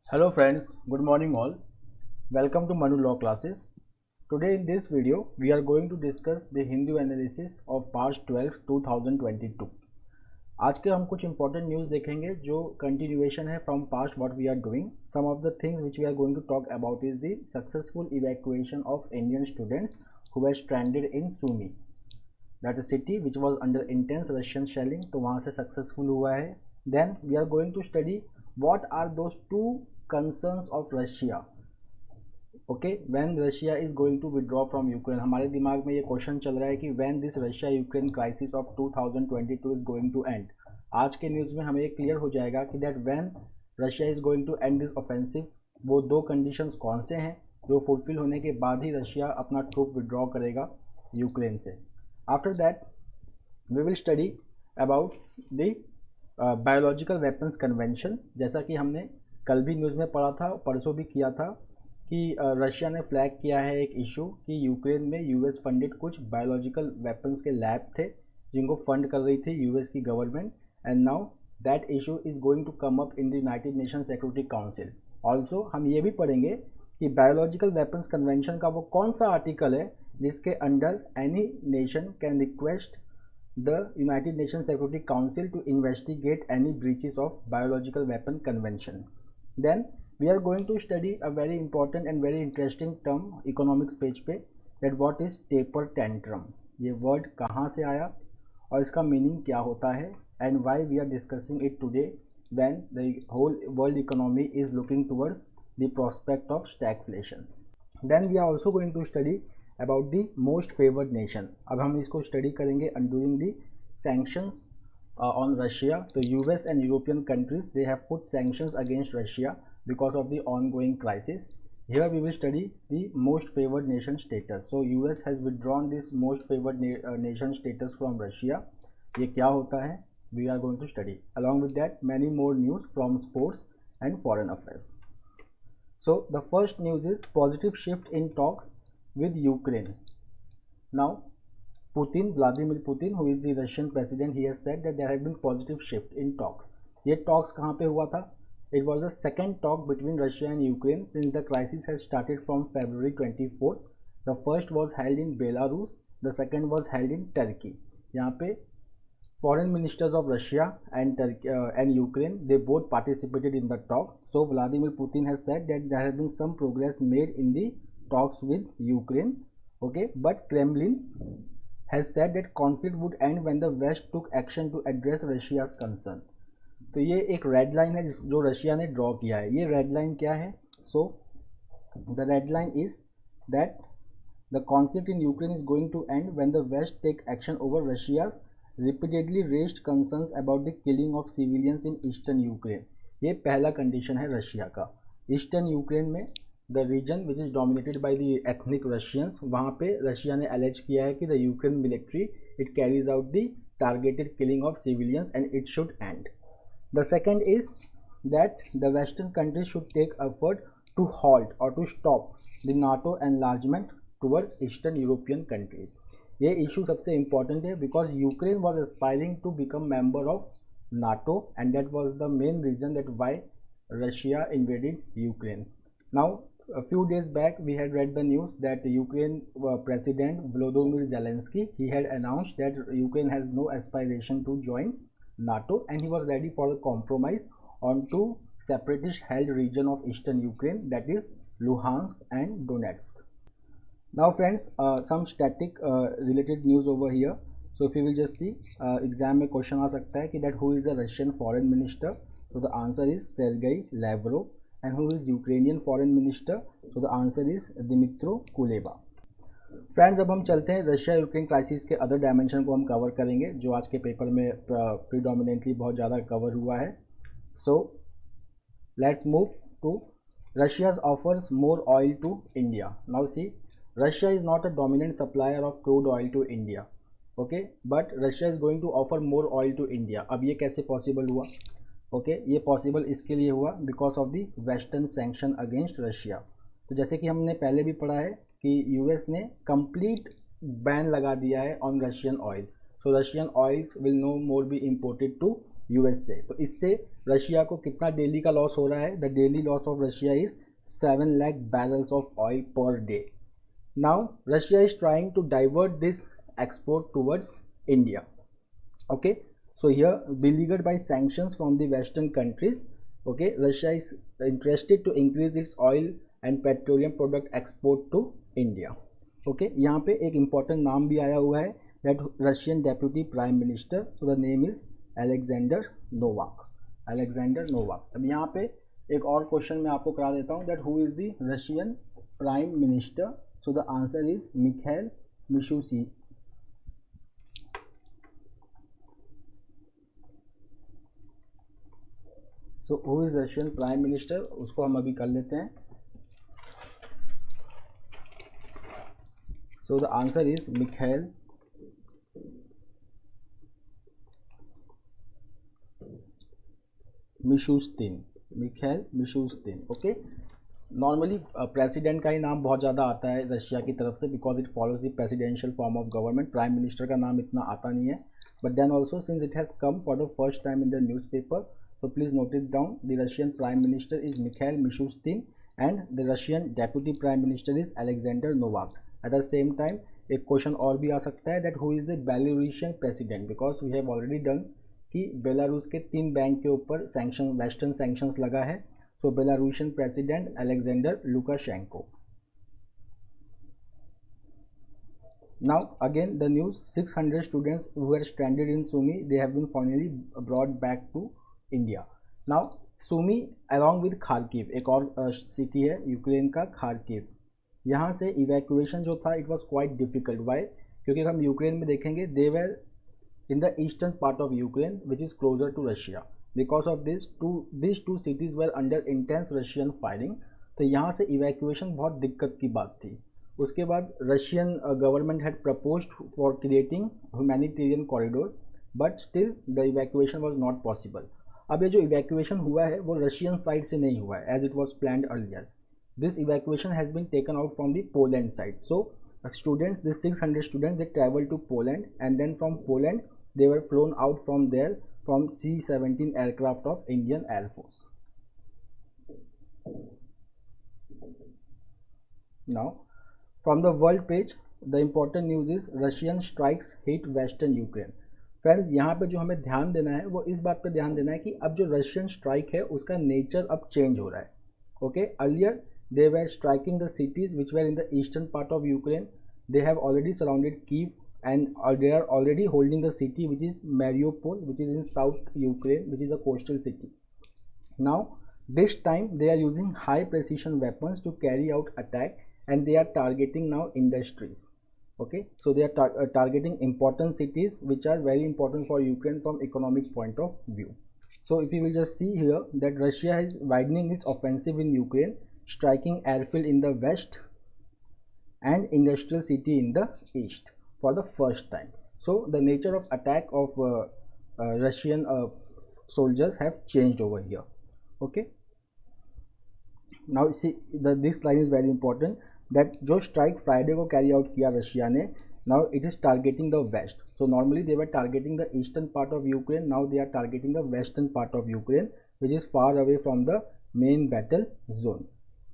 Hello friends, good morning all. Welcome to Manu Law classes. Today in this video, we are going to discuss the Hindu analysis of March 12, 2022. आज के हम कुछ important news देखेंगे जो continuation है from past what we are doing. Some of the things which we are going to talk about is the successful evacuation of Indian students who were stranded in Sumy. That is city which was under intense Russian shelling. तो वहाँ से successful हुआ है. Then we are going to study what are those two concerns of Russia. Okay when Russia is going to withdraw from Ukraine. हमारे दिमाग में ये question चल रहा है कि when this Russia Ukraine crisis of 2022 is going to end. आज के न्यूज़ में हमें ये क्लियर हो जाएगा कि that when Russia is going to end this offensive, वो दो कंडीशंस कौन से हैं जो फुलफिल होने के बाद ही रशिया अपना ट्रूप विड्रॉ करेगा यूक्रेन से. After that we will study about the biological weapons convention. जैसा कि हमने कल भी न्यूज़ में पढ़ा था, परसों भी किया था कि रशिया ने फ्लैग किया है एक इशू कि यूक्रेन में यूएस फंडेड कुछ बायोलॉजिकल वेपन्स के लैब थे जिनको फंड कर रही थी यूएस की government. And now that issue is going to come up in the United Nation Security Council. Also हम ये भी पढ़ेंगे कि बायोलॉजिकल वेपन्स कन्वेंशन का वो कौन सा आर्टिकल है जिसके under any nation can request the United Nations Security Council to investigate any breaches of biological weapon convention. Then we are going to study a very important and very interesting term economics page पे, that what is taper tantrum. ये word कहाँ से आया और इसका meaning क्या होता है and why we are discussing it today when the whole world economy is looking towards the prospect of stagflation. Then we are also going to study about the most favored nation. अब हम इसको study करेंगे during the sanctions on Russia. तो US and European countries they have put sanctions against Russia because of the ongoing crisis. Here we will study the most favored nation status. So US has withdrawn this most favored nation status from Russia. ये क्या होता है? We are going to study. Along with that, many more news from sports and foreign affairs. So the first news is positive shift in talks with Ukraine. Now, Vladimir Putin, who is the Russian president, he has said that there has been positive shift in talks. ये talks कहाँ पे हुआ था? It was the second talk between Russia and Ukraine since the crisis has started from February 24th. The first was held in Belarus, the second was held in Turkey. यहाँ पे foreign ministers of Russia and Turkey and Ukraine, they both participated in the talk. So Vladimir Putin has said that there has been some progress made in the talks with Ukraine, okay, but Kremlin has said that conflict would end when the West took action to address Russia's concern. तो ये एक red line है जो Russia ने draw किया है. ये red line क्या है? So the red line is that the conflict in Ukraine is going to end when the West take action over Russia's repeatedly raised concerns about the killing of civilians in eastern Ukraine. ये पहला condition है Russia का. Eastern Ukraine में the region which is dominated by the ethnic Russians, वहाँ पे Russia ने allege किया है कि the Ukraine military it carries out the targeted killing of civilians and it should end. The second is that the western countries should take effort to halt or to stop the NATO enlargement towards eastern European countries. ये issue सबसे important है because Ukraine was aspiring to become member of NATO and that was the main reason that why Russia invaded Ukraine. Now a few days back we had read the news that Ukraine President Volodymyr Zelensky, he had announced that Ukraine has no aspiration to join NATO and he was ready for a compromise on two separatist held region of eastern Ukraine, that is Luhansk and Donetsk. Now friends, some static related news over here. So if you will just see, exam में question आ सकता है कि that who is the Russian foreign minister. So the answer is Sergei Lavrov. And who is Ukrainian foreign minister? So the answer is Dmytro Kuleba. Friends अब हम चलते हैं Russia Ukraine crisis के other dimension को हम cover करेंगे जो आज के पेपर में प्रीडोमिनेंटली बहुत ज़्यादा कवर हुआ है. So let's move to Russia's offers more oil to India. Now see, Russia is not a dominant supplier of crude oil to India, okay, but Russia is going to offer more oil to India. अब ये कैसे possible हुआ? Okay, ये possible इसके लिए हुआ because of the western sanction against Russia. तो जैसे कि हमने पहले भी पढ़ा है कि यूएस ने कंप्लीट बैन लगा दिया है on Russian oil. So Russian oils will no more be imported to US से। तो इससे रशिया को कितना डेली का लॉस हो रहा है? The daily loss of Russia is 7 lakh barrels of oil per day. Now Russia is trying to divert this export towards India. Okay, so here beleaguered by sanctions from the western countries, okay, Russia is interested to increase its oil and petroleum product export to India. Okay, यहाँ पे एक important नाम भी आया हुआ है, that Russian Deputy Prime Minister, so the name is Alexander Novak. Alexander Novak. अब यहाँ पे एक और क्वेश्चन मैं आपको करा देता हूँ, that who is the Russian Prime Minister? So the answer is Mikhail Mishustin. So who is Russian prime minister, उसको हम अभी कर लेते हैं। So the answer is Mikhail Mishustin. Mikhail Mishustin. Okay, normally president का ही नाम बहुत ज़्यादा आता है रशिया की तरफ से, because it follows the presidential form of government. Prime minister का नाम इतना आता नहीं है, but then also since it has come for the first time in the newspaper, so please note it down. The Russian Prime Minister is Mikhail Mishustin and the Russian Deputy Prime Minister is Alexander Novak. At the same time, एक question और भी आ सकता है, that who is the Belarusian president, because we have already done कि Belarus के 3 bank के ऊपर sanction, western sanctions लगा है। So Belarusian president Alexander Lukashenko. Now again the news, 600 students who were stranded in Sumy, they have been finally brought back to India. Now Sumy along with Kharkiv, एक और city है Ukraine का Kharkiv, यहाँ से evacuation जो था it was quite difficult. Why? क्योंकि हम यूक्रेन में देखेंगे, they were in the eastern part of Ukraine which is closer to Russia. Because of this two cities were under intense Russian firing. तो यहाँ से इवैक्यूएशन बहुत दिक्कत की बात थी। उसके बाद Russian government had proposed for creating humanitarian corridor, but still the evacuation was not possible. अब ये जो इवैक्यूएशन हुआ है वो रशियन साइड से नहीं हुआ है, as it was planned earlier. This evacuation has been taken out from the Poland side. So students, this 600 students, they travel to Poland and then from Poland they were flown out from there from C-17 aircraft of Indian air force. Now from the world page, the important news is Russian strikes hit western Ukraine. Friends, यहाँ पे जो हमें ध्यान देना है वो इस बात पे ध्यान देना है कि अब जो रशियन स्ट्राइक है उसका नेचर अब चेंज हो रहा है। Okay, earlier they were striking the cities which were in the eastern part of Ukraine. They have already surrounded Kyiv and they are already holding the city which is Mariupol, which is in south Ukraine, which is a coastal city. Now this time they are using high precision weapons to carry out attack and they are targeting now industries. Okay, so they are targeting important cities which are very important for Ukraine from economic point of view. So if you will just see here that Russia is widening its offensive in Ukraine, striking airfield in the west and industrial city in the east for the first time. So the nature of attack of Russian soldiers have changed over here. Okay, now see this line is very important, that जो strike Friday को carry out किया Russia ने, now it is targeting the west. So normally they were targeting the eastern part of Ukraine, now they are targeting the western part of Ukraine which is far away from the main battle zone.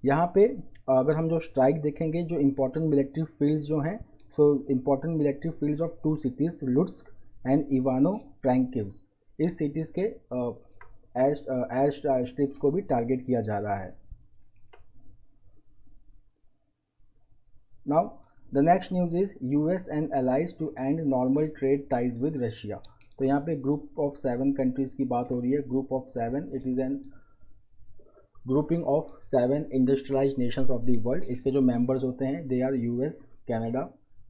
यहाँ पे अगर हम जो strike देखेंगे, जो important military fields जो हैं, so important military fields of 2 cities Lutsk and Ivano Frankivsk, इस सिटीज़ के एयर स्ट्रिप्स को भी टारगेट किया जा रहा है। Now the next news is US and allies to end normal trade ties with Russia. तो यहाँ पे ग्रुप ऑफ 7 कंट्रीज़ की बात हो रही है। Group of 7, it is an grouping of 7 industrialised nations of the world. इसके जो मेंबर्स होते हैं they are US, Canada,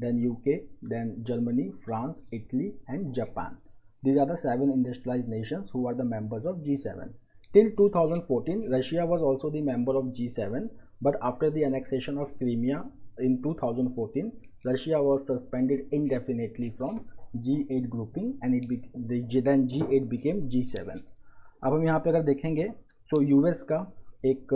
then UK, then Germany, France, Italy and Japan. These are the 7 industrialized nations who are the members of G7. Till 2014, Russia was also the member of G7, but after the annexation of Crimea in 2014, Russia was suspended indefinitely from G8 grouping and then G8 became G7. अब हम यहाँ पे अगर देखेंगे तो US का एक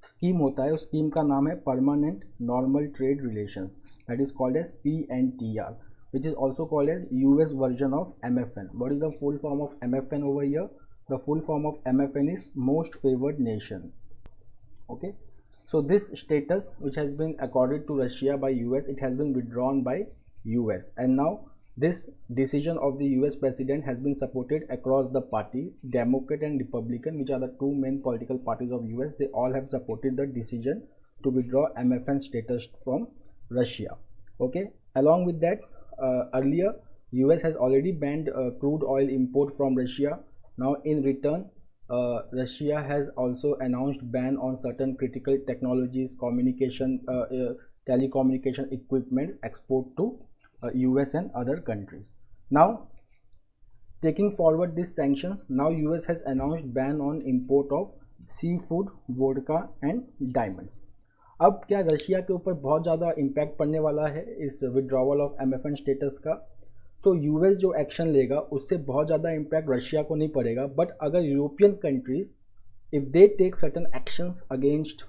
scheme होता है, उस स्कीम का नाम है permanent normal trade relations, that is called as PNTR, which is also called as US version of MFN. What is the full form of MFN over here? The full form of MFN is most favored nation. Okay, so this status which has been accorded to Russia by US, it has been withdrawn by US, and now this decision of the US president has been supported across the party, Democrat and Republican, which are the two main political parties of US. They all have supported the decision to withdraw MFN status from Russia. Okay, along with that, earlier US has already banned crude oil import from Russia. Now in return, Russia has also announced ban on certain critical technologies, telecommunication equipments export to US and other countries. Now taking forward these sanctions, now US has announced ban on import of seafood, vodka and diamonds. अब क्या Russia के ऊपर बहुत ज़्यादा impact पड़ने वाला है इस विड्रॉवल ऑफ MFN स्टेटस का? तो यूएस जो एक्शन लेगा उससे बहुत ज़्यादा इम्पैक्ट रशिया को नहीं पड़ेगा, बट अगर European countries if they take certain actions against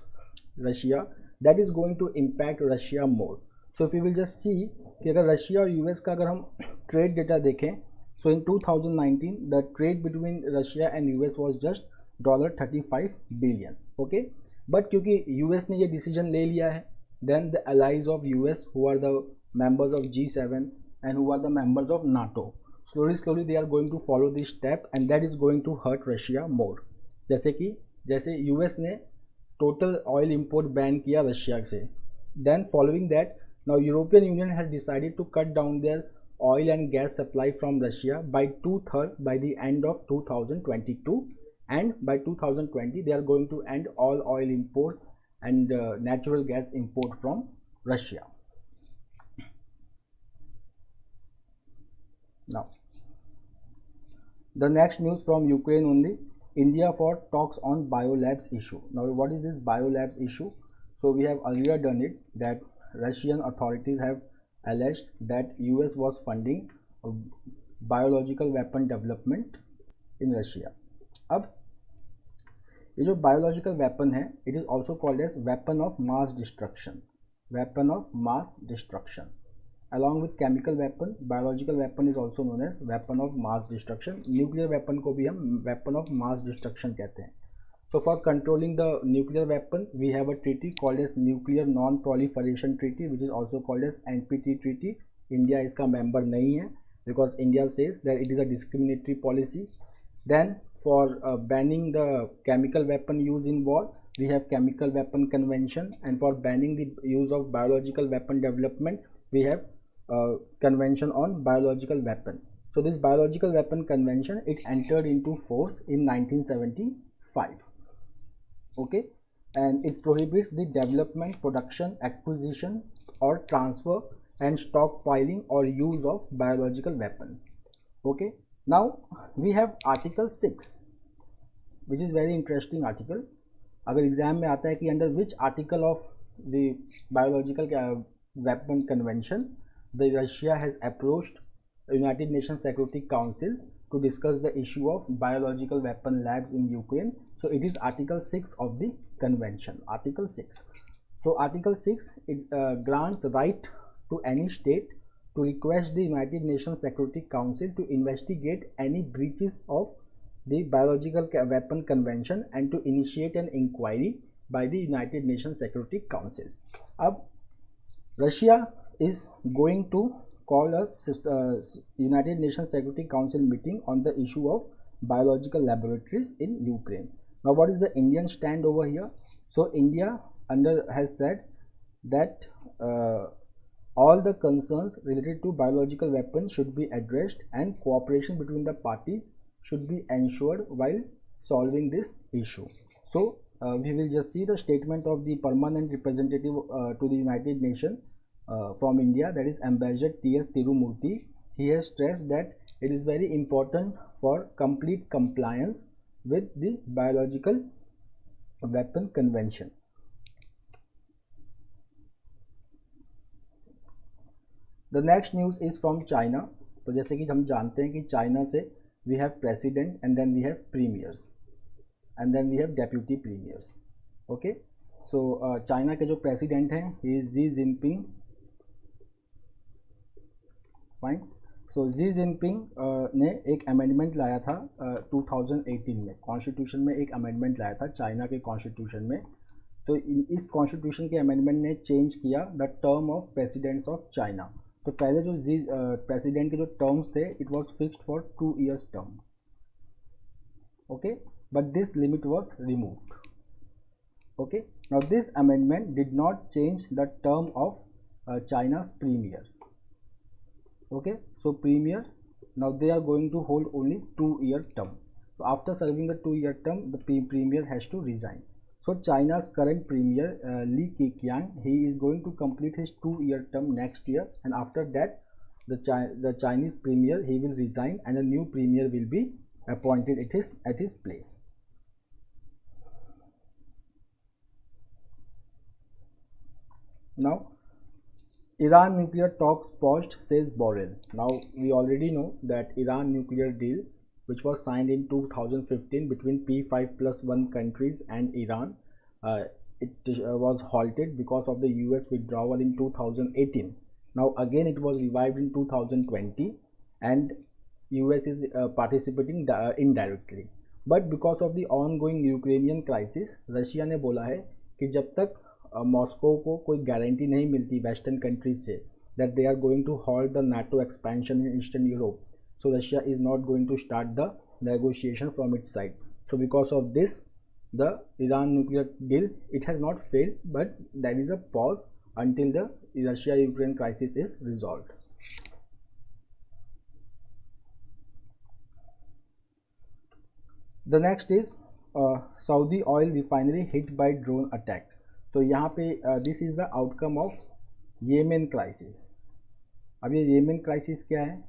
Russia, that is going to impact Russia more. So if you will just see कि अगर रशिया और यूएस का अगर हम ट्रेड डेटा देखें, so in 2019 the trade between Russia and US was just $35 billion. Okay, but क्योंकि US ने ये डिसीजन ले लिया है, then the allies of US who are the members of G7 and who are the members of NATO, slowly they are going to follow this step and that is going to hurt Russia more. जैसे US ने total oil import ban किया Russia से, then following that now European Union has decided to cut down their oil and gas supply from Russia by 2/3 by the end of 2022, and by 2020 they are going to end all oil import and natural gas import from Russia. Now the next news from Ukraine only. India for talks on biolabs issue. Now what is this biolabs issue? So we have earlier done it that Russian authorities have alleged that US was funding biological weapon development in Russia. अब ये जो biological weapon है, it is also called as weapon of mass destruction. Weapon of mass destruction. Along with chemical weapon, biological weapon is also known as weapon of mass destruction. Nuclear weapon को भी हम weapon of mass destruction कहते हैं. So for controlling the nuclear weapon, we have a treaty called as Nuclear Non-Proliferation Treaty, which is also called as NPT Treaty. India इसका member नहीं है because India says that it is a discriminatory policy. Then for banning the chemical weapon use in war, we have Chemical Weapon Convention, and for banning the use of biological weapon development, we have Convention on Biological Weapon. So this Biological Weapon Convention, it entered into force in 1975. Okay, and it prohibits the development, production, acquisition or transfer and stockpiling or use of biological weapon. Okay, now we have Article 6, which is very interesting article. अगर exam में आता है कि under which article of the Biological Weapon Convention the Russia has approached United Nations Security Council to discuss the issue of biological weapon labs in Ukraine. So it is Article 6 of the convention. Article 6. So Article 6, it grants right to any state to request the United Nations Security Council to investigate any breaches of the Biological Weapon Convention and to initiate an inquiry by the United Nations Security Council. अब Russia is going to call a United Nations Security Council meeting on the issue of biological laboratories in Ukraine. Now what is the Indian stand over here? So India has said that all the concerns related to biological weapons should be addressed and cooperation between the parties should be ensured while solving this issue. So we will just see the statement of the permanent representative to the United Nations from India, that is Ambassador T.S. Tirumurti. He has stressed that it is very important for complete compliance with the Biological Weapon Convention. The next news is from China. तो जैसे कि हम जानते हैं कि China से we have president and then we have premiers and then we have deputy premiers. Okay, so China के जो president हैं he is Xi Jinping. Fine. So Xi Jinping ने एक अमेंडमेंट लाया था 2018 में, कॉन्स्टिट्यूशन में एक अमेंडमेंट लाया था चाइना के कॉन्स्टिट्यूशन में। तो इस कॉन्स्टिट्यूशन के अमेंडमेंट ने चेंज किया the term of presidents of China. तो पहले जो जी प्रेसिडेंट के जो टर्म्स थे it was fixed for 2 years term, okay, but this limit was removed. Okay, now this amendment did not change the term of China's premier. Okay, so premier, now they are going to hold only 2-year term. So after serving the 2-year term, the premier has to resign. So China's current premier Li Keqiang, he is going to complete his 2-year term next year, and after that the Chinese premier, he will resign and a new premier will be appointed at his place. Now, Iran nuclear talks paused, says Borrell. Now, we already know that Iran nuclear deal, which was signed in 2015 between P5+1 countries and Iran, it was halted because of the US withdrawal in 2018. Now, again, it was revived in 2020, and US is participating indirectly. But because of the ongoing Ukrainian crisis, Russia ने बोला है कि जब तक Moscow को कोई guarantee नहीं मिलती वेस्टर्न कंट्रीज से that they are going to halt the NATO expansion in eastern Europe, so Russia is not going to start the negotiation from its side. So because of this the Iran nuclear deal it has not failed, but that is a pause until the Russia-Ukraine crisis is resolved. The next is Saudi oil refinery hit by drone attack. तो यहाँ पे this is the outcome of Yemen crisis. अब ये Yemen crisis क्या है?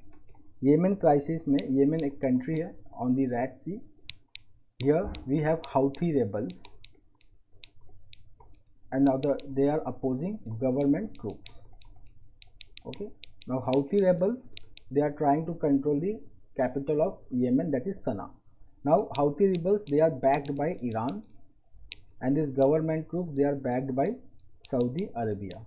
Yemen crisis में, Yemen एक country है on the Red Sea. Here we have Houthi rebels and now they are opposing government troops. Okay, now Houthi rebels, they are trying to control the capital of Yemen, that is Sana'a. Now Houthi rebels, they are backed by Iran, and this government troops, they are backed by Saudi Arabia.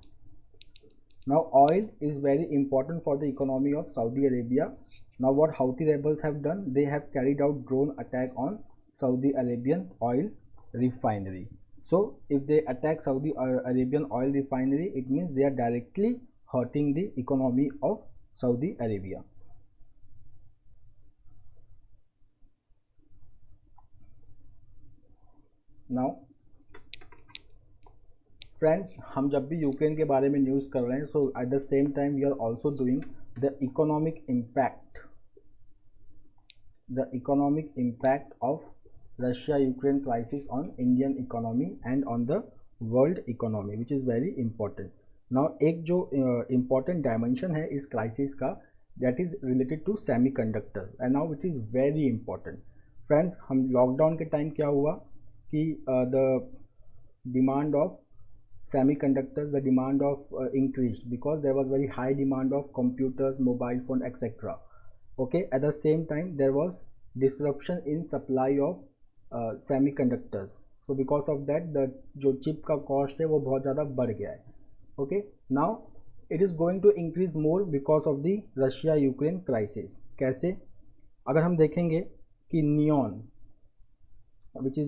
Now oil is very important for the economy of Saudi Arabia. Now what Houthi rebels have done, they have carried out drone attack on Saudi Arabian oil refinery. So if they attack Saudi Arabian oil refinery, it means they are directly hurting the economy of Saudi Arabia. Now friends, हम जब भी Ukraine के बारे में news कर रहे हैं, so at the same time we are also doing the economic impact of Russia-Ukraine crisis on Indian economy and on the world economy, which is very important. Now एक जो important dimension है इस crisis का, that is related to semiconductors, and now which is very important. Friends, हम lockdown के time क्या हुआ कि the demand of semiconductors, the demand of increased because there was very high demand of computers, mobile phone, etc. Okay, at the same time there was disruption in supply of semiconductors. So because of that the जो chip का cost है वो बहुत ज़्यादा बढ़ गया है. Okay, now it is going to increase more because of the Russia Ukraine crisis. कैसे? अगर हम देखेंगे कि neon which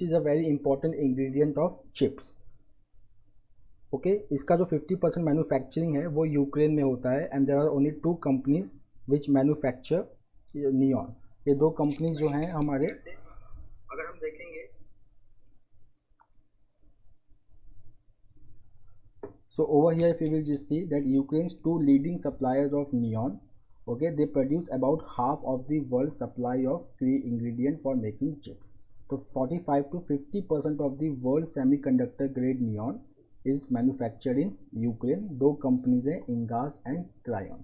is a very important ingredient of chips. Okay, इसका जो 50% मैन्युफैक्चरिंग है वो यूक्रेन में होता है, and there are only 2 companies which manufacture neon. ये 2 कंपनीज जो हैं हमारे, अगर हम देखेंगे, so over here if you will just see that Ukraine's 2 leading suppliers of neon, okay, they produce about half of the world's supply of key ingredient for making chips. So 45 to 50% of the world's semiconductor grade neon is manufactured in Ukraine. 2 companies हैं, Ingas and Cryon.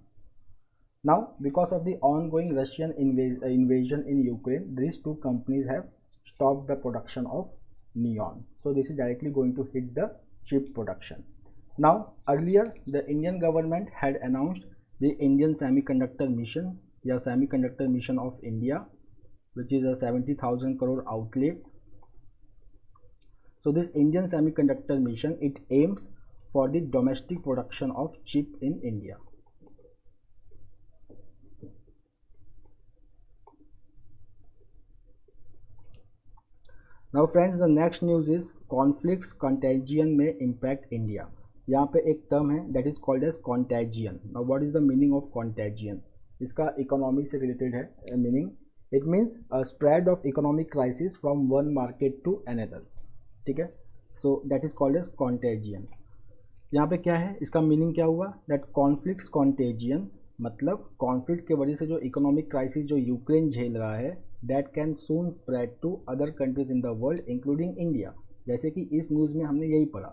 Now because of the ongoing Russian invasion in Ukraine, these 2 companies have stopped the production of neon. So this is directly going to hit the chip production. Now earlier the Indian government had announced the Indian semiconductor mission, या semiconductor mission of India, which is a 70,000 crore outlay. So this Indian semiconductor mission, it aims for the domestic production of chip in India. Now friends, the next news is conflicts contagion में impact India. यहाँ पे एक term है that is called as contagion. Now what is the meaning of contagion? इसका economy से related है meaning. It means a spread of economic crisis from one market to another. ठीक है, so that is called as contagion. यहाँ पे क्या है, इसका मीनिंग क्या हुआ? दैट कॉन्फ्लिक्ट्स कॉन्टेजियन मतलब कॉन्फ्लिक्ट के वजह से जो इकोनॉमिक क्राइसिस जो यूक्रेन झेल रहा है that can soon spread to other countries in the world including India. जैसे कि इस न्यूज़ में हमने यही पढ़ा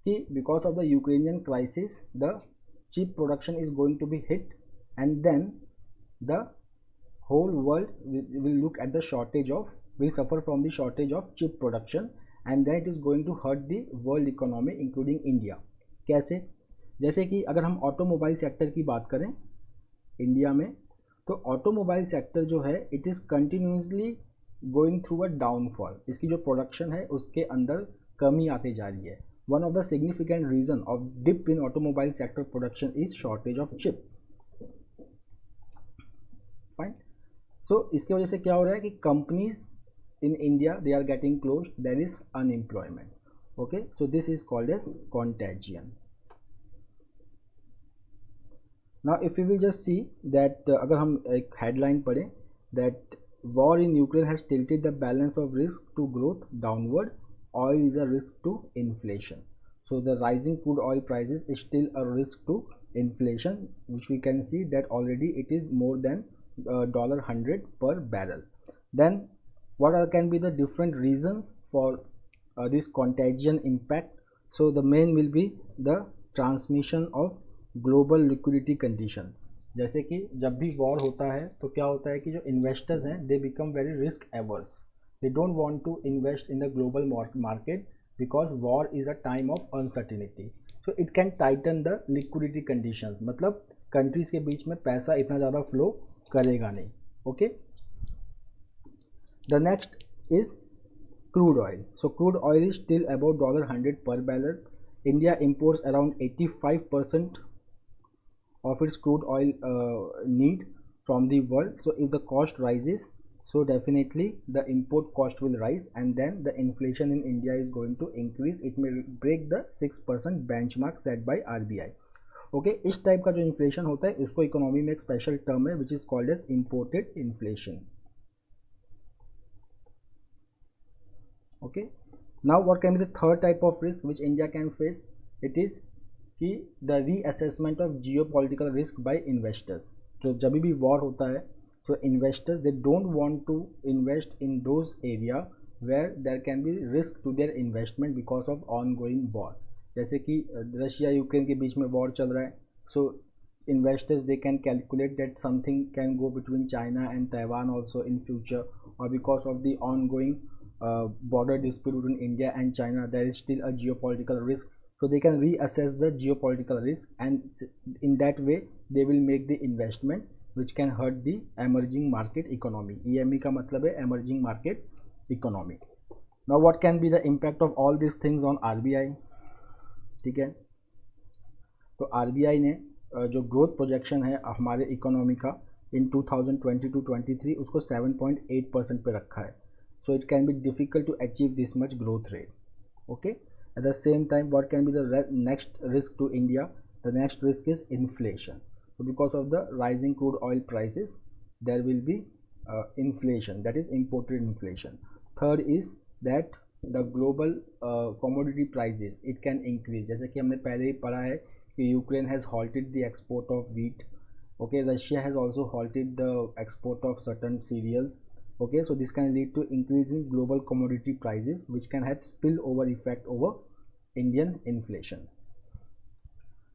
कि because of the Ukrainian crisis the chip production is going to be hit and then the whole world will look at the shortage of, will suffer from the shortage of chip production and then it is going to hurt the world economy including India। कैसे? जैसे कि अगर हम automobile sector की बात करें India में, तो ऑटोमोबाइल सेक्टर जो है it is continuously going through a downfall. इसकी जो प्रोडक्शन है उसके अंदर कमी आती जा रही है। One of the significant reason of dip in automobile sector production is shortage of chip. Fine. So इसकी वजह से क्या हो रहा है कि companies in India they are getting close, there is unemployment. Okay, so this is called as contagion. Now if you will just see that, अगर हम एक हेडलाइन पढ़ें that war in Ukraine has tilted the balance of risk to growth downward, oil is a risk to inflation. So the rising crude oil prices is still a risk to inflation, which we can see that already it is more than $100 per barrel. Then what can be the different reasons for this contagion impact? So the main will be the transmission of global liquidity condition। जैसे कि जब भी war होता है तो क्या होता है कि जो इन्वेस्टर्स हैं they become very risk averse, they don't want to invest in the global market because war is a time of uncertainty, so it can tighten the liquidity conditions। मतलब कंट्रीज के बीच में पैसा इतना ज़्यादा फ्लो करेगा नहीं। Okay, the next is crude oil. So crude oil is still about $100 per barrel। India imports around 85% of its crude oil need from the world। So if the cost rises, so definitely the import cost will rise and then the inflation in India is going to increase। It may break the 6% benchmark set by RBI। Okay, इस type का जो inflation होता है उसको economy में एक special term है which is called as imported inflation. Okay, now what can be the third type of risk which India can face? It is कि the reassessment of geo political risk by investors. तो जब भी war होता है so investors they don't want to invest in those area where there can be risk to their investment because of ongoing war। जैसे कि Russia Ukraine के बीच में war चल रहा है, so investors they can calculate that something can go between China and Taiwan also in future, or because of the ongoing border dispute between India and China there is still a geopolitical risk, so they can reassess the geopolitical risk and in that way they will make the investment which can hurt the emerging market economy। EME का मतलब है emerging market economy। Now what can be the impact of all these things on RBI? ठीक है, तो RBI ने जो growth projection है हमारे इकोनॉमी का इन 2022-23 उसको 7.8% पे रखा है। So it can be difficult to achieve this much growth rate. Okay, at the same time what can be the next risk to India? The next risk is inflation. So because of the rising crude oil prices there will be inflation, that is imported inflation। Third is that the global commodity prices it can increase। जैसे कि हमने पहले ही पढ़ा है कि Ukraine has halted the export of wheat। okay, Russia has also halted the export of certain cereals। okay, so this can lead to increase in global commodity prices which can have spillover effect over Indian inflation।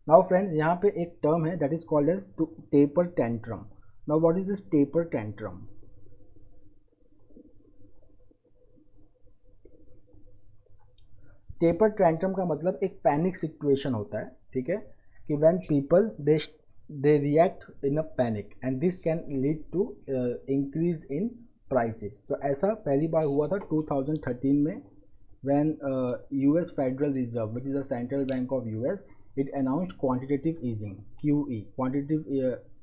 Now friends, यहाँ पे एक term है that is called as taper tantrum. Now what is this taper tantrum? Taper tantrum का मतलब एक panic situation होता है, ठीक है, कि when people they react in a panic and this can lead to increase in prices. तो ऐसा पहली बार हुआ था 2013 में when US Federal Reserve which is the central bank of US it announced quantitative easing, QE, quantitative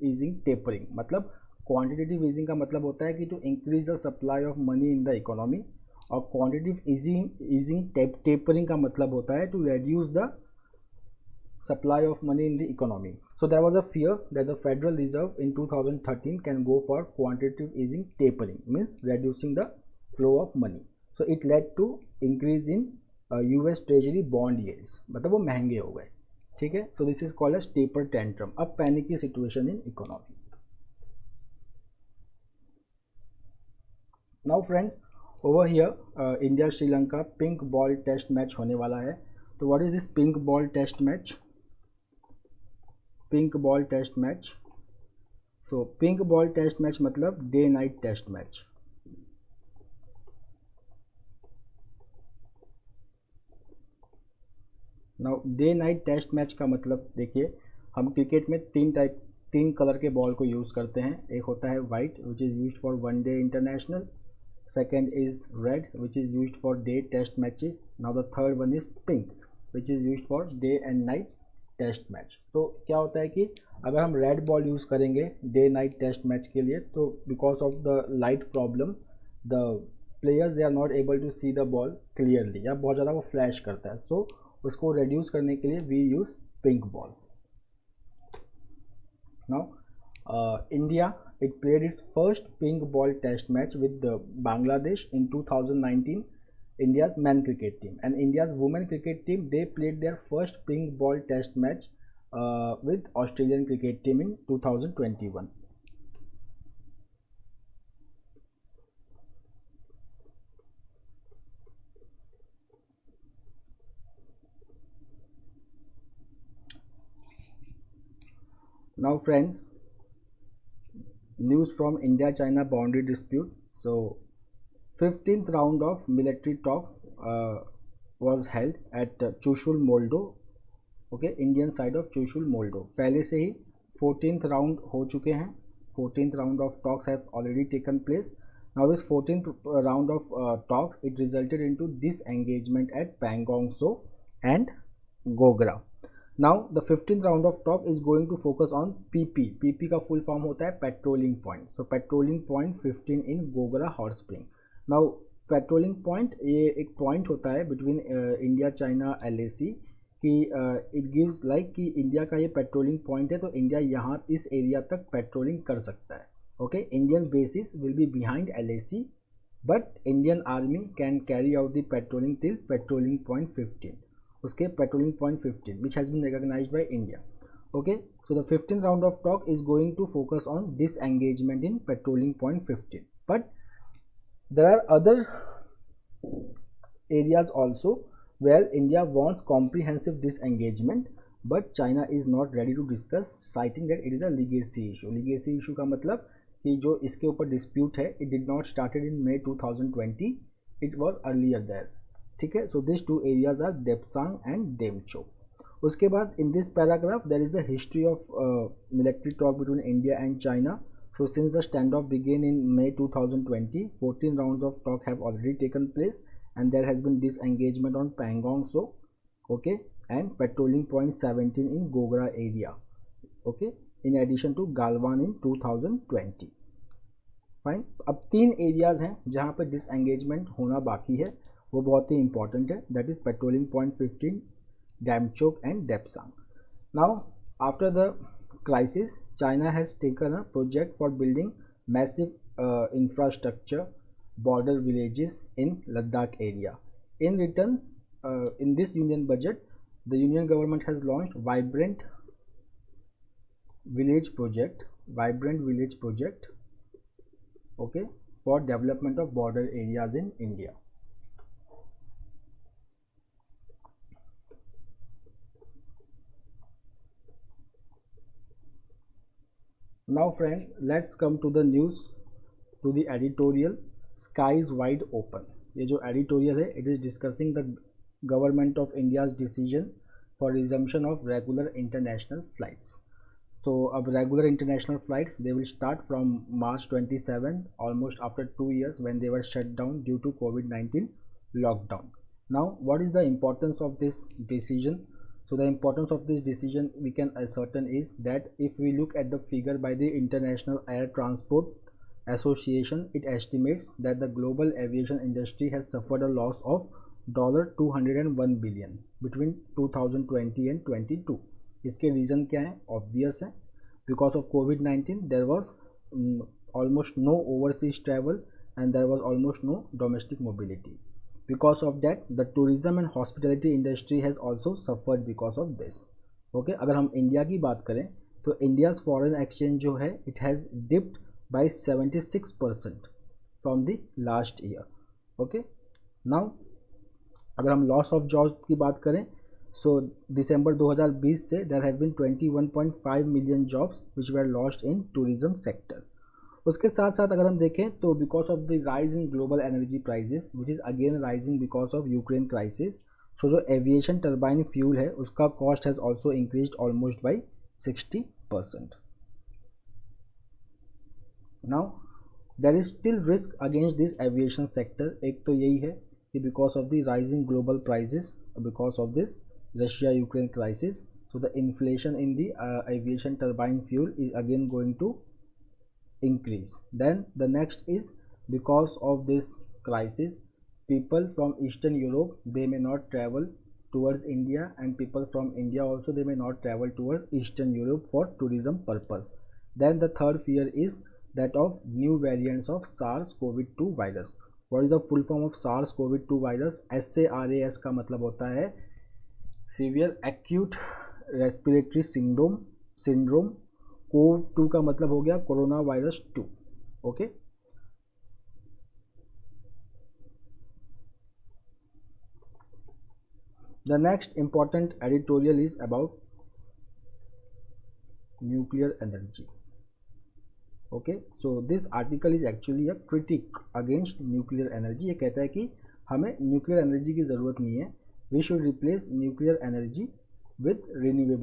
easing tapering। मतलब quantitative easing का मतलब होता है कि to increase the supply of money in the economy और क्वांटिटेटिव ईजिंग टेपरिंग का मतलब होता है to reduce the supply of money in the economy. So there was a fear that the Federal Reserve in 2013 can go for quantitative easing tapering, means reducing the flow of money. So it led to increase in US Treasury bond yields, मतलब वो महंगे हो गए, ठीक है. So this is called as taper tantrum, a panicky situation in economy. Now friends, over here India Sri Lanka pink ball test match होने वाला है. तो what is this pink ball test match? Pink ball test match. So pink ball test match मतलब day night test match. Now day night test match का मतलब देखिए, हम cricket में तीन कलर के बॉल को यूज़ करते हैं. एक होता है white which is used for one day international, second is red which is used for day test matches. Now the third one is pink which is used for day and night test match. तो क्या होता है कि अगर हम red ball use करेंगे day night test match के लिए, तो because of the light problem the players they are not able to see the ball clearly, या बहुत ज़्यादा वो फ्लैश करता है. सो उसको रिड्यूस करने के लिए we use pink ball. Now India it played its first pink ball test match with Bangladesh in 2019. India's men cricket team and India's women cricket team, they played their first pink ball test match with Australian cricket team in 2021. Now friends, news from India-China boundary dispute. So 15th round of military talk was held at Chushul, Moldo. Okay, Indian side of Chushul Moldo. पहले से ही 14th round हो चुके हैं. 14th round of talks have already taken place. Now this 14th round of talks it resulted into disengagement at Pangong Tso and Gogra. Now the 15th round of talk is going to focus on PP. PP का full form होता है patrolling point. So patrolling point 15 in Gogra hot spring. Now patrolling point ये एक point होता है between India China LAC कि it gives like कि India का ये पेट्रोलिंग पॉइंट है, तो इंडिया यहाँ इस एरिया तक पेट्रोलिंग कर सकता है. Okay, Indian bases will be behind LAC but Indian Army can carry out the patrolling till patrolling point 15. उसके patrolling point 15 which has been recognised by India. Okay, so the 15th round of talk is going to focus on disengagement in patrolling point 15. But there are other areas also where India wants comprehensive disengagement, but China is not ready to discuss, citing that it is a legacy issue. Legacy issue का मतलब कि जो इसके ऊपर dispute है, it did not started in May 2020, it was earlier there. ठीक है, so these two areas are Depsang and Demchok. उसके बाद in this paragraph there is the history of military talk between India and China. So since the standoff began in May 2020, 14 rounds of talk have already taken place and there has been disengagement on Pangong So, okay, and patrolling point 17 in Gogra area, okay, in addition to Galwan in 2020. Fine. अब 3 areas हैं जहाँ पर disengagement होना बाकी है, वो बहुत ही इंपॉर्टेंट है. That is patrolling point 15, Demchok and Depsang. Now after the crisis, China has taken a project for building massive infrastructure border villages in Ladakh area. In return, in this union budget, the union government has launched Vibrant Village project, okay, for development of border areas in India. Now friends, let's come to the news, to the editorial Skies Wide Open. ये जो editorial है, it is discussing the government of India's decision for resumption of regular international flights. So अब regular international flights, they will start from March 27, almost after 2 years when they were shut down due to COVID-19 lockdown. Now what is the importance of this decision? So the importance of this decision we can ascertain is that if we look at the figure by the International Air Transport Association, it estimates that the global aviation industry has suffered a loss of $201 billion between 2020 and 22. इसके reason क्या है? Obvious है, because of कोविड-19 there was almost no overseas travel and there was almost no domestic mobility. Because of that, the tourism and hospitality industry has also suffered because of this. Okay, अगर हम India की बात करें तो India's foreign exchange जो है it has dipped by 76% from the last year. Okay, now अगर हम लॉस ऑफ जॉब्स की बात करें, सो दिसंबर 2020 से there have been 21.5 million jobs which were lost in tourism sector. उसके साथ साथ अगर हम देखें तो because of the rise in global energy prices which is again rising because of Ukraine crisis, so जो एविएशन टर्बाइन फ्यूल है उसका cost has also increased almost by 60%. Now there is still risk against this aviation sector. एक तो यही है कि because of the rising global prices because of this Russia Ukraine crisis, so the inflation in the aviation turbine fuel is again going to increase. Then the next is because of this crisis, people from Eastern Europe, they may not travel towards India, and people from India also, they may not travel towards Eastern Europe for tourism purpose. Then the third fear is that of new variants of SARS-CoV-2 virus. What is the full form of SARS-CoV-2 virus? SARS का मतलब होता है severe acute respiratory syndrome. कोव-2 का मतलब हो गया corona virus 2. Okay, the next important editorial is about nuclear energy. Okay, so this article is actually a critic against nuclear energy. ये कहता है कि हमें न्यूक्लियर एनर्जी की ज़रूरत नहीं है. We should replace nuclear energy with renewable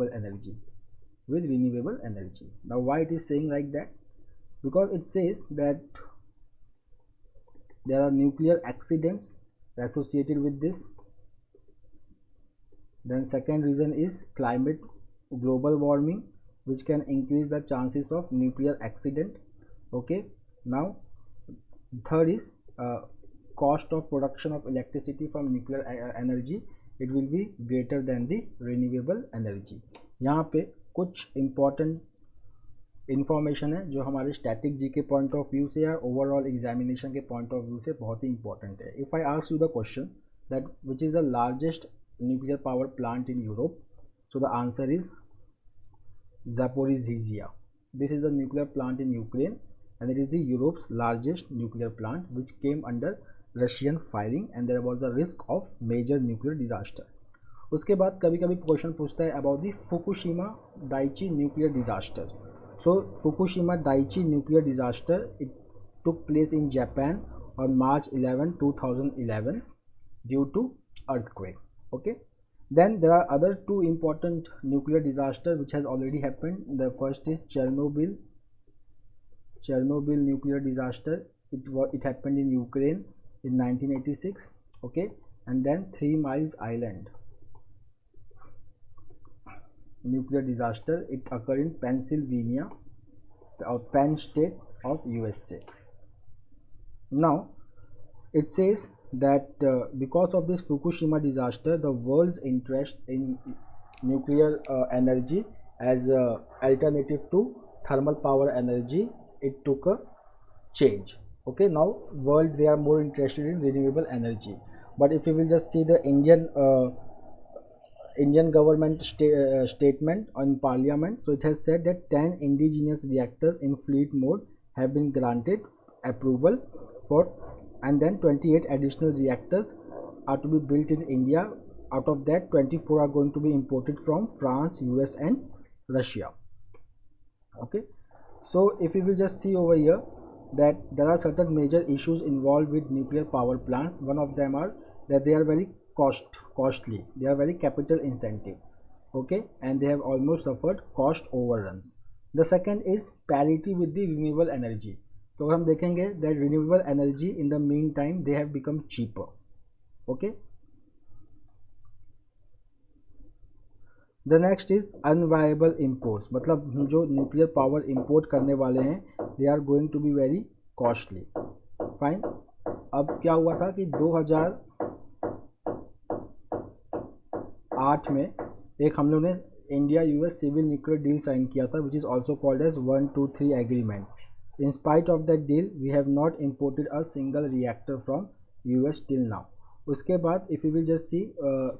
energy. Now why it is saying like that? Because it says that there are nuclear accidents associated with this. Then second reason is climate, global warming, which can increase the chances of nuclear accident. Okay, now third is cost of production of electricity from nuclear energy, it will be greater than the renewable energy. यहाँ पे कुछ important information है जो हमारे static G के point of view से या overall examination के point of view से बहुत ही important है. If I ask you the question that which is the largest nuclear power plant in Europe, so the answer is Zaporizhzhia. This is the nuclear plant in Ukraine and it is the Europe's largest nuclear plant which came under Russian firing and there was the risk of major nuclear disaster. उसके बाद कभी कभी question पूछता है about the Fukushima Daiichi nuclear disaster. So Fukushima Daiichi nuclear disaster it took place in Japan on March 11, 2011 due to earthquake. Okay, then there are other two important nuclear disaster which has already happened. The first is Chernobyl nuclear disaster. It happened in Ukraine in 1986. Okay, and then 3 Mile Island nuclear disaster, it occurred in Pennsylvania or Penn State of USA. Now it says that because of this Fukushima disaster, the world's interest in nuclear energy as a alternative to thermal power energy, it took a change. Okay, now world they are more interested in renewable energy. But if you will just see the Indian government statement on parliament, so it has said that 10 indigenous reactors in fleet mode have been granted approval for, and then 28 additional reactors are to be built in India. Out of that 24 are going to be imported from France, US and Russia. Okay, so if you will just see over here that there are certain major issues involved with nuclear power plants. One of them are that they are very costly, they are very capital intensive. Okay, and they have almost suffered cost overruns. The second is parity with the renewable energy. तो अगर हम देखेंगे that renewable energy in the meantime they have become cheaper. Okay, the next is unviable imports. मतलब जो nuclear power import करने वाले हैं they are going to be very costly. Fine. अब क्या हुआ था कि 2008 में एक हम लोग ने India US civil nuclear deal sign किया था, which is also called as 123 agreement. In spite of that deal we have not imported a single reactor from US till now. उसके बाद if you will just see,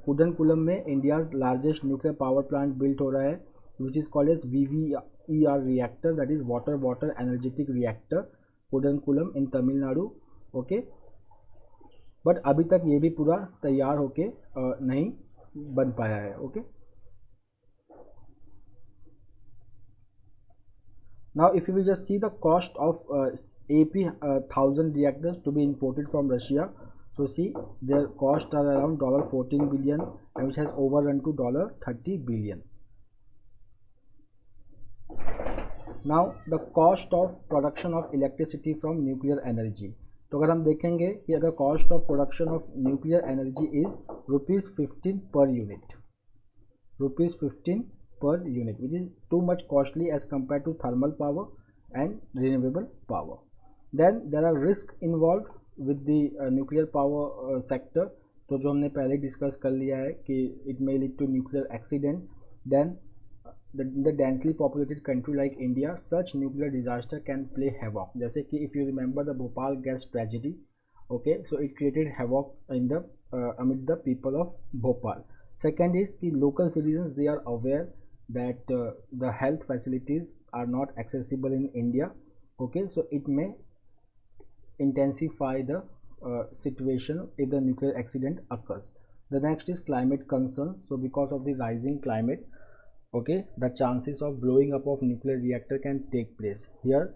Kudankulam में India's largest nuclear power plant built हो रहा है, which is called as VVER reactor, that is water energetic reactor, Kudankulam in Tamil Nadu. Okay, but अभी तक ये भी पूरा तैयार होके नहीं बन पाया है। Okay, now if you will just see the cost of AP 1000 reactors to be imported from Russia, so see their cost are around $14 billion and which has overrun to $30 billion. Now the cost of production of electricity from nuclear energy, तो अगर हम देखेंगे कि अगर cost of production of nuclear energy is ₹15 per unit, ₹15 per unit, which is too much costly as compared to thermal power and renewable power. Then there are risks involved with the nuclear power sector, तो जो हमने पहले discuss कर लिया है कि it may lead to nuclear accident. Then the densely populated country like India, such nuclear disaster can play havoc. जैसे कि if you remember the Bhopal gas tragedy, okay, so it created havoc in the amid the people of Bhopal. Second is कि local citizens, they are aware that the health facilities are not accessible in India. Okay, so it may intensify the situation if the nuclear accident occurs. The next is climate concerns. So because of the rising climate, okay, the chances of blowing up of nuclear reactor can take place. Here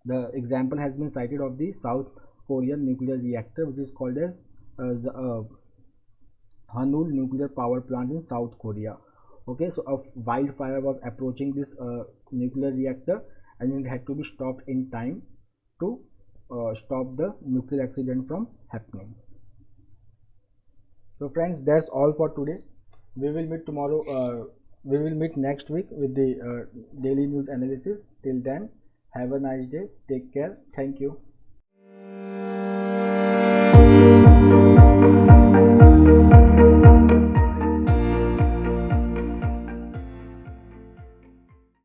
the example has been cited of the South Korean nuclear reactor, which is called as Hanul nuclear power plant in South Korea. Okay, so a wildfire was approaching this nuclear reactor and it had to be stopped in time to stop the nuclear accident from happening. So friends, that's all for today. We will meet tomorrow, we will meet next week with the daily news analysis. Till then, have a nice day, take care, thank you.